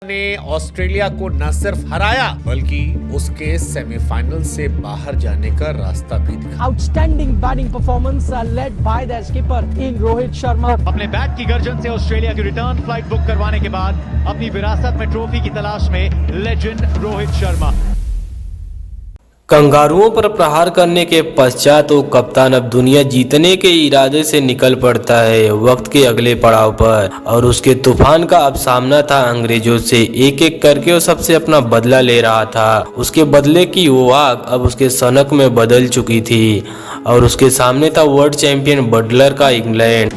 ने ऑस्ट्रेलिया को न सिर्फ हराया बल्कि उसके सेमीफाइनल से बाहर जाने का रास्ता भी दिखाया। Outstanding batting performance led by their skipper in Rohit Sharma. अपने बैट की गर्जन से ऑस्ट्रेलिया की रिटर्न फ्लाइट बुक करवाने के बाद अपनी विरासत में ट्रॉफी की तलाश में लेजेंड रोहित शर्मा। कंगारुओं पर प्रहार करने के पश्चात वो कप्तान अब दुनिया जीतने के इरादे से निकल पड़ता है वक्त के अगले पड़ाव पर, और उसके तूफान का अब सामना था अंग्रेजों से। एक एक करके वो सबसे अपना बदला ले रहा था। उसके बदले की वो आग अब उसके सनक में बदल चुकी थी और उसके सामने था वर्ल्ड चैंपियन बटलर का इंग्लैंड।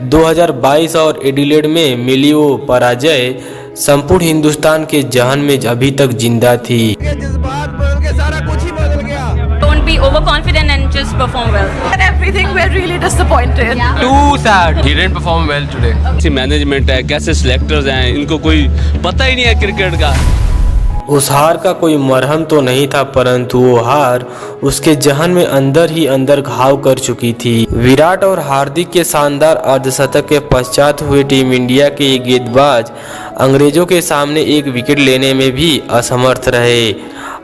2022 और एडिलेड में मिली वो पराजय संपूर्ण हिंदुस्तान के जहन में अभी तक जिंदा थी। जज्बात बदल के सारा कुछ ही बदल गया। Don't be overconfident and just perform well. And everything we're really disappointed. Too sad. He didn't perform well today. कैसी मैनेजमेंट है, कैसे सिलेक्टर्स हैं, इनको कोई पता ही नहीं है क्रिकेट का। उस हार का कोई मरहम तो नहीं था, परंतु वो हार उसके जहन में अंदर ही अंदर घाव कर चुकी थी। विराट और हार्दिक के शानदार अर्धशतक के पश्चात हुए टीम इंडिया के ये गेंदबाज अंग्रेजों के सामने एक विकेट लेने में भी असमर्थ रहे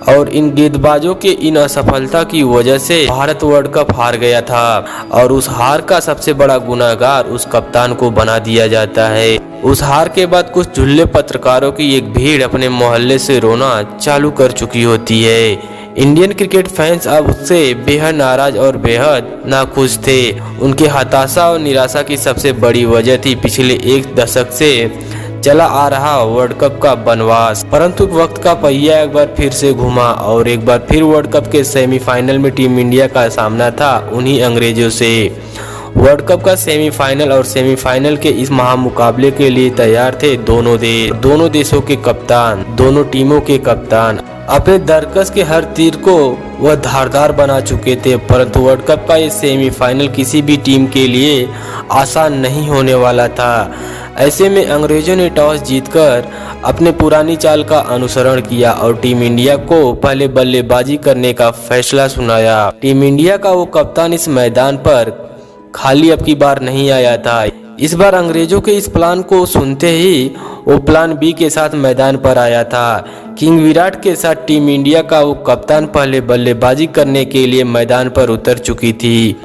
और इन गेंदबाजों के इन असफलता की वजह से भारत वर्ल्ड कप हार गया था। और उस हार का सबसे बड़ा गुनाहगार उस कप्तान को बना दिया जाता है। उस हार के बाद कुछ झुल्ले पत्रकारों की एक भीड़ अपने मोहल्ले से रोना चालू कर चुकी होती है। इंडियन क्रिकेट फैंस अब उससे बेहद नाराज और बेहद नाखुश थे। उनके हताशा और निराशा की सबसे बड़ी वजह थी पिछले एक दशक से चला आ रहा वर्ल्ड कप का बनवास। परंतु वक्त का पहिया एक बार फिर से घुमा और एक बार फिर वर्ल्ड कप के सेमीफाइनल में टीम इंडिया का सामना था उन्हीं अंग्रेजों से। वर्ल्ड कप का सेमीफाइनल और सेमीफाइनल के इस महामुकाबले के लिए तैयार थे दोनों देशों के कप्तान, दोनों टीमों के कप्तान अपने दरकस के हर तीर को वह धारदार बना चुके थे। परंतु वर्ल्ड कप का ये सेमीफाइनल किसी भी टीम के लिए आसान नहीं होने वाला था। ऐसे में अंग्रेजों ने टॉस जीतकर अपने पुरानी चाल का अनुसरण किया और टीम इंडिया को पहले बल्लेबाजी करने का फैसला सुनाया। टीम इंडिया का वो कप्तान इस मैदान पर खाली अब की बार नहीं आया था। इस बार अंग्रेजों के इस प्लान को सुनते ही वो प्लान बी के साथ मैदान पर आया था। किंग विराट के साथ टीम इंडिया का वो कप्तान पहले बल्लेबाजी करने के लिए मैदान पर उतर चुकी थी।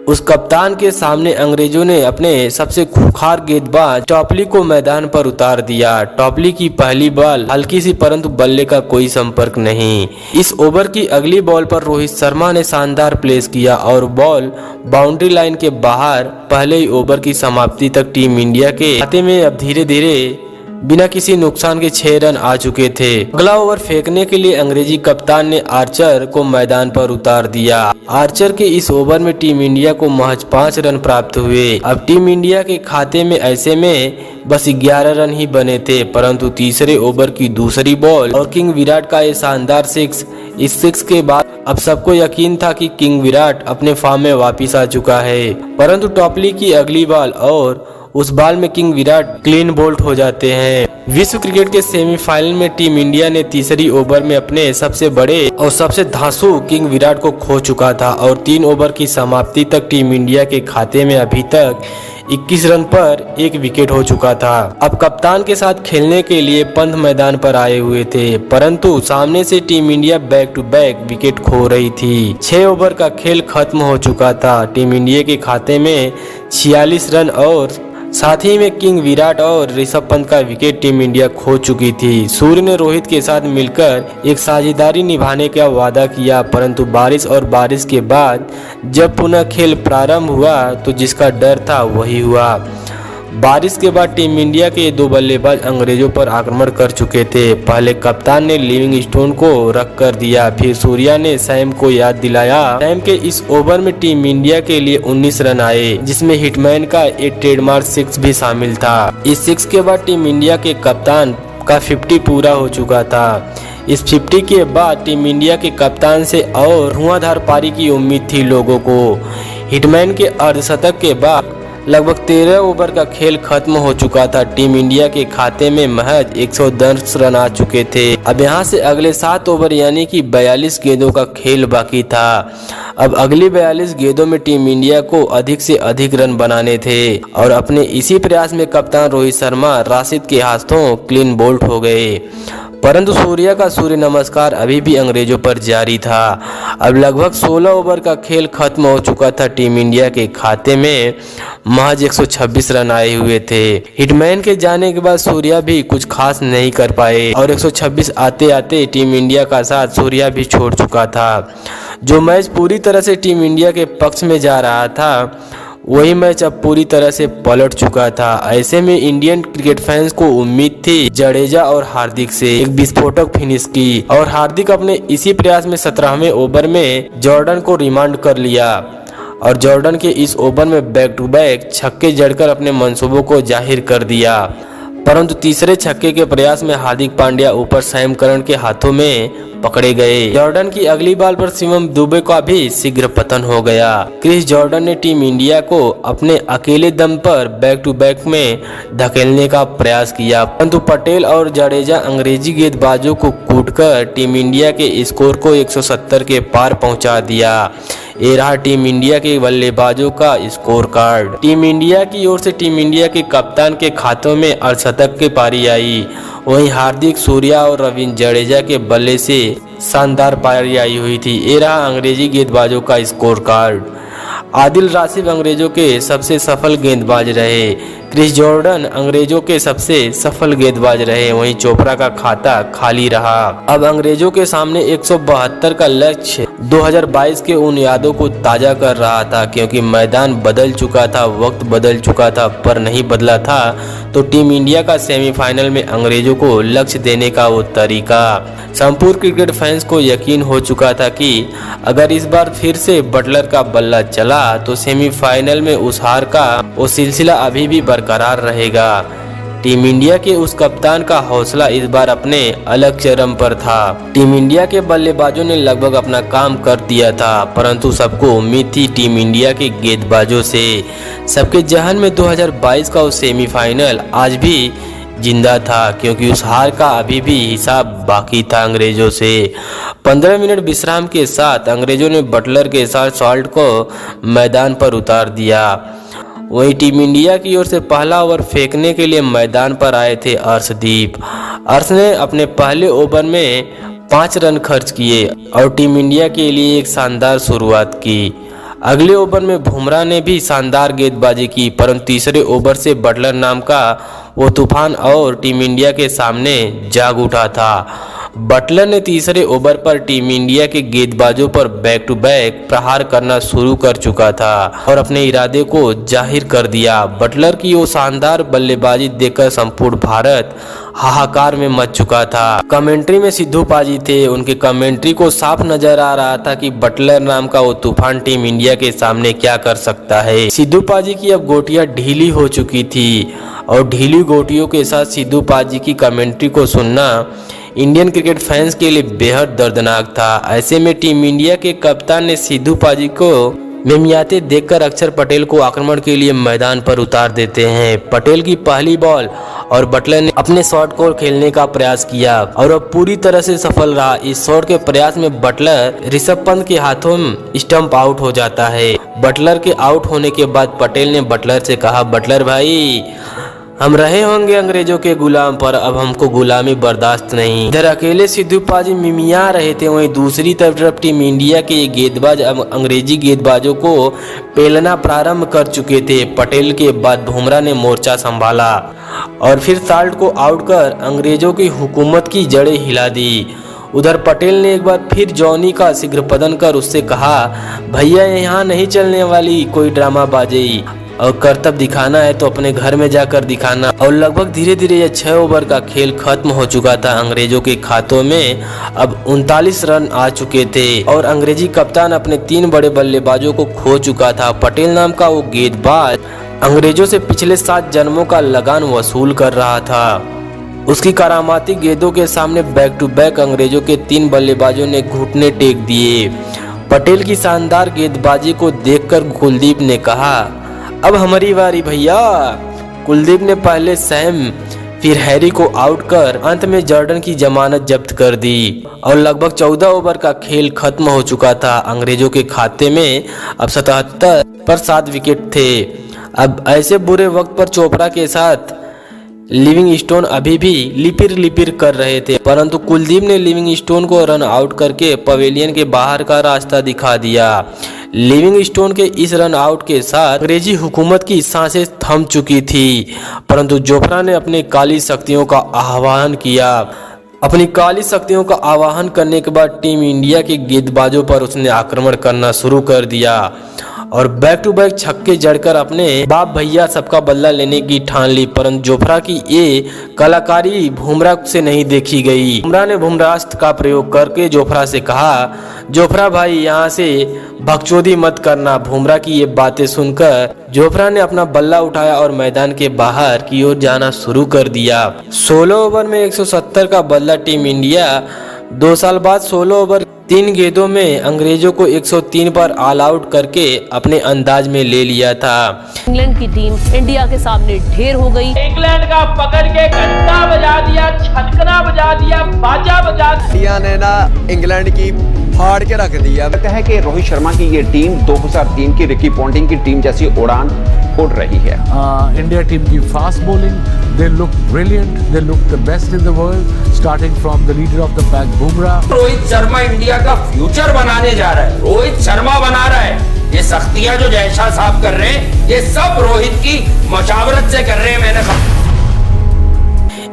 उस कप्तान के सामने अंग्रेजों ने अपने सबसे खूंखार गेंदबाज टॉपली को मैदान पर उतार दिया। टॉपली की पहली बॉल हल्की सी, परंतु बल्ले का कोई संपर्क नहीं। इस ओवर की अगली बॉल पर रोहित शर्मा ने शानदार प्लेस किया और बॉल बाउंड्री लाइन के बाहर। पहले ही ओवर की समाप्ति तक टीम इंडिया के खाते में अब धीरे धीरे बिना किसी नुकसान के 6 रन आ चुके थे। अगला ओवर फेंकने के लिए अंग्रेजी कप्तान ने आर्चर को मैदान पर उतार दिया। आर्चर के इस ओवर में टीम इंडिया को महज 5 रन प्राप्त हुए। अब टीम इंडिया के खाते में ऐसे में बस 11 रन ही बने थे, परंतु तीसरे ओवर की दूसरी बॉल और किंग विराट का ये शानदार सिक्स, इस सिक्स के बाद अब सबको यकीन था कि किंग विराट अपने फॉर्म में वापिस आ चुका है। परंतु टॉपली की अगली बॉल और उस बॉल में किंग विराट क्लीन बोल्ड हो जाते हैं। विश्व क्रिकेट के सेमीफाइनल में टीम इंडिया ने तीसरी ओवर में अपने सबसे बड़े और सबसे धांसू किंग विराट को खो चुका था और 3 ओवर की समाप्ति तक टीम इंडिया के खाते में अभी तक 21 रन पर 1 विकेट हो चुका था। अब कप्तान के साथ खेलने के लिए पंत मैदान पर आए हुए थे, परंतु सामने से team India back to back wicket खो रही थी। 6 ओवर का खेल खत्म हो चुका था। टीम इंडिया के खाते में 46 रन और साथ ही में किंग विराट और ऋषभ पंत का विकेट टीम इंडिया खो चुकी थी। सूर्य ने रोहित के साथ मिलकर एक साझेदारी निभाने का वादा किया, परंतु बारिश के बाद जब पुनः खेल प्रारंभ हुआ तो जिसका डर था वही हुआ। बारिश के बाद टीम इंडिया के 2 बल्लेबाज अंग्रेजों पर आक्रमण कर चुके थे। पहले कप्तान ने लिविंगस्टोन को रख कर दिया, फिर सूर्या ने सैम को याद दिलाया। सैम के इस ओवर में टीम इंडिया के लिए 19 रन आए, जिसमें हिटमैन का एक ट्रेडमार्क 6 भी शामिल था। इस 6 के बाद टीम इंडिया के कप्तान का 50 पूरा हो चुका था। इस 50 के बाद टीम इंडिया के कप्तान से और धुआंधार पारी की उम्मीद थी लोगों को। हिटमैन के अर्धशतक के बाद लगभग 13 ओवर का खेल खत्म हो चुका था। टीम इंडिया के खाते में महज 110 रन आ चुके थे। अब यहां से अगले 7 ओवर यानी कि 42 गेंदों का खेल बाकी था। अब अगली 42 गेंदों में टीम इंडिया को अधिक से अधिक रन बनाने थे और अपने इसी प्रयास में कप्तान रोहित शर्मा राशिद के हाथों क्लीन बोल्ड हो गए। परंतु सूर्या का सूर्य नमस्कार अभी भी अंग्रेजों पर जारी था। अब लगभग 16 ओवर का खेल खत्म हो चुका था। टीम इंडिया के खाते में महज 126 रन आए हुए थे। हिटमैन के जाने के बाद सूर्या भी कुछ खास नहीं कर पाए और 126 आते आते टीम इंडिया का साथ सूर्या भी छोड़ चुका था। जो मैच पूरी तरह से टीम इंडिया के पक्ष में जा रहा था, वही मैच अब पूरी तरह से पलट चुका था। ऐसे में इंडियन क्रिकेट फैंस को उम्मीद थी जडेजा और हार्दिक से एक विस्फोटक फिनिश की, और हार्दिक अपने इसी प्रयास में 17वें ओवर में जॉर्डन को रिमांड कर लिया और जॉर्डन के इस ओवर में बैक टू बैक छक्के जड़कर अपने मंसूबों को जाहिर कर दिया। परंतु तीसरे छक्के के प्रयास में हार्दिक पांड्या ऊपर सैम करन के हाथों में पकड़े गए। जॉर्डन की अगली बॉल पर शिवम दुबे का भी शीघ्र पतन हो गया। क्रिस जॉर्डन ने टीम इंडिया को अपने अकेले दम पर बैक टू बैक में धकेलने का प्रयास किया, परंतु पटेल और जडेजा अंग्रेजी गेंदबाजों को कूटकर टीम इंडिया के स्कोर को 170 के पार पहुंचा दिया। ये रहा टीम इंडिया के बल्लेबाजों का स्कोर कार्ड। टीम इंडिया की ओर से टीम इंडिया के कप्तान के खातों में अर्धशतक की पारी आई। वहीं हार्दिक, सूर्या और रविंद्र जडेजा के बल्ले से शानदार पारी आई हुई थी। ये रहा अंग्रेजी गेंदबाजों का स्कोर कार्ड। आदिल राशिद अंग्रेजों के सबसे सफल गेंदबाज रहे। क्रिस जॉर्डन अंग्रेजों के सबसे सफल गेंदबाज रहे। वहीं चोपड़ा का खाता खाली रहा। अब अंग्रेजों के सामने 172 का लक्ष्य 2022 के उन यादों को ताजा कर रहा था, क्योंकि मैदान बदल चुका था, वक्त बदल चुका था, पर नहीं बदला था तो टीम इंडिया का सेमीफाइनल में अंग्रेजों को लक्ष्य देने का वो तरीका। संपूर्ण क्रिकेट फैंस को यकीन हो चुका था कि अगर इस बार फिर से बटलर का बल्ला चला तो सेमीफाइनल में उस हार का वो सिलसिला अभी भी बरकरार रहेगा। टीम इंडिया के उस कप्तान का हौसला इस बार अपने अलग चरम पर था। टीम इंडिया के बल्लेबाजों ने लगभग अपना काम कर दिया था, परंतु सबको उम्मीद थी टीम इंडिया के गेंदबाजों से। सबके जहन में 2022 का वो सेमीफाइनल आज भी जिंदा था, क्योंकि उस हार का अभी भी हिसाब बाकी था अंग्रेजों से। 15 मिनट विश्राम के साथ अंग्रेजों ने बटलर के साथ सॉल्ट को मैदान पर उतार दिया। वहीं टीम इंडिया की ओर से पहला ओवर फेंकने के लिए मैदान पर आए थे अर्शदीप। अर्श ने अपने पहले ओवर में 5 रन खर्च किए और टीम इंडिया के लिए एक शानदार शुरुआत की। अगले ओवर में बुमराह ने भी शानदार गेंदबाजी की, परंतु तीसरे ओवर से बटलर नाम का वो तूफान और टीम इंडिया के सामने जाग उठा था। बटलर ने तीसरे ओवर पर टीम इंडिया के गेंदबाजों पर बैक टू बैक प्रहार करना शुरू कर चुका था और अपने इरादे को जाहिर कर दिया। बटलर की वो शानदार बल्लेबाजी देखकर संपूर्ण भारत हाहाकार में मच चुका था। कमेंट्री में सिद्धू पाजी थे। उनके कमेंट्री को साफ नजर आ रहा था कि बटलर नाम का वो तूफान टीम इंडिया के सामने क्या कर सकता है। सिद्धू पाजी की अब गोटियां ढीली हो चुकी थी और ढीली गोटियों के साथ सिद्धू पाजी की कमेंट्री को सुनना इंडियन क्रिकेट फैंस के लिए बेहद दर्दनाक था। ऐसे में टीम इंडिया के कप्तान ने सिद्धू पाजी को मिमियाते देखकर अक्षर पटेल को आक्रमण के लिए मैदान पर उतार देते हैं। पटेल की पहली बॉल और बटलर ने अपने शॉट को खेलने का प्रयास किया और अब पूरी तरह से सफल रहा। इस शॉट के प्रयास में बटलर ऋषभ पंत के हाथों में स्टंप आउट हो जाता है। बटलर के आउट होने के बाद पटेल ने बटलर से कहा, बटलर भाई, हम रहे होंगे अंग्रेजों के गुलाम, पर अब हमको गुलामी बर्दाश्त नहीं। इधर अकेले सिद्धू पाजी मिमिया रहे थे, वहीं दूसरी तरफ टीम इंडिया के गेंदबाज अब अंग्रेजी गेंदबाजों को पेलना प्रारंभ कर चुके थे। पटेल के बाद बुमराह ने मोर्चा संभाला और फिर साल्ट को आउट कर अंग्रेजों की हुकूमत की जड़ें हिला दी। उधर पटेल ने एक बार फिर जॉनी का शीघ्रपतन कर उससे कहा, भैया यहाँ नहीं चलने वाली कोई ड्रामाबाजी, और कर्तव्य दिखाना है तो अपने घर में जाकर दिखाना। और लगभग धीरे धीरे यह 6 ओवर का खेल खत्म हो चुका था। अंग्रेजों के खातों में अब 39 रन आ चुके थे और अंग्रेजी कप्तान अपने 3 बड़े बल्लेबाजों को खो चुका था। पटेल नाम का वो गेंदबाज अंग्रेजों से पिछले 7 जन्मों का लगान वसूल कर रहा था। उसकी करामाती गेंदों के सामने बैक टू बैक अंग्रेजों के 3 बल्लेबाजों ने घुटने टेक दिए। पटेल की शानदार गेंदबाजी को देखकर कुलदीप ने कहा, अब हमारी बारी भैया। कुलदीप ने पहले सैम फिर हैरी को आउट कर अंत में जॉर्डन की जमानत जब्त कर दी और लगभग 14 ओवर का खेल खत्म हो चुका था। अंग्रेजों के खाते में अब 77 पर 7 विकेट थे। अब ऐसे बुरे वक्त पर चोपड़ा के साथ लिविंगस्टोन अभी भी लिपिर कर रहे थे, परंतु कुलदीप ने लिविंगस्टोन को रन आउट करके पवेलियन के बाहर का रास्ता दिखा दिया। लिविंगस्टोन के इस रन आउट के साथ अंग्रेजी हुकूमत की सांसें थम चुकी थी, परंतु जोफ्रा ने अपनी काली शक्तियों का आह्वान किया। अपनी काली शक्तियों का आह्वान करने के बाद टीम इंडिया के गेंदबाजों पर उसने आक्रमण करना शुरू कर दिया और बैक टू बैक छक्के जड़कर अपने बाप भैया सबका बदला लेने की ठान ली। परंतु जोफ्रा की ये कलाकारी बुमराह से नहीं देखी गई। बुमराह ने बुमराहस्त्र का प्रयोग करके जोफ्रा से कहा, जोफ्रा भाई यहाँ से बकचोदी मत करना। बुमराह की ये बातें सुनकर जोफ्रा ने अपना बल्ला उठाया और मैदान के बाहर की ओर जाना शुरू कर दिया। 16 ओवर में 170 का बदला टीम इंडिया 2 साल बाद 16 ओवर 3 गेंदों में अंग्रेजों को 103 पर ऑल आउट करके अपने अंदाज में ले लिया था। इंग्लैंड की टीम इंडिया के सामने ढेर हो गई। इंग्लैंड का पकड़ के घंटा बजा दिया, छनकना बजा दिया, बाजा बजा दिया। इंडिया ने ना इंग्लैंड की फाड़ के रख दिया। लगता है कि रोहित शर्मा की ये टीम 2003 की रिकी पॉन्टिंग की टीम जैसी उड़ान उड़ रही है। इंडिया टीम की fast bowling, they look brilliant, they look the best in the world, starting from the leader of the pack Bumrah. Rohit Sharma India का फ्यूचर बनाने जा रहा है, रोहित शर्मा बना रहा है। ये सख्तियां जो जयशाह साहब कर रहे हैं, ये सब रोहित की मशावरत से कर रहे हैं। मैंने कहा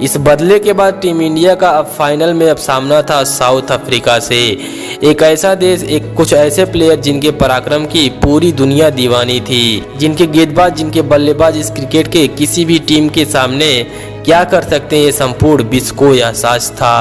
इस बदले के बाद टीम इंडिया का अब फाइनल में अब सामना था साउथ अफ्रीका से। एक ऐसा देश, एक कुछ ऐसे प्लेयर जिनके पराक्रम की पूरी दुनिया दीवानी थी, जिनके गेंदबाज, जिनके बल्लेबाज इस क्रिकेट के किसी भी टीम के सामने क्या कर सकते हैं, ये संपूर्ण विश्व को एहसास था।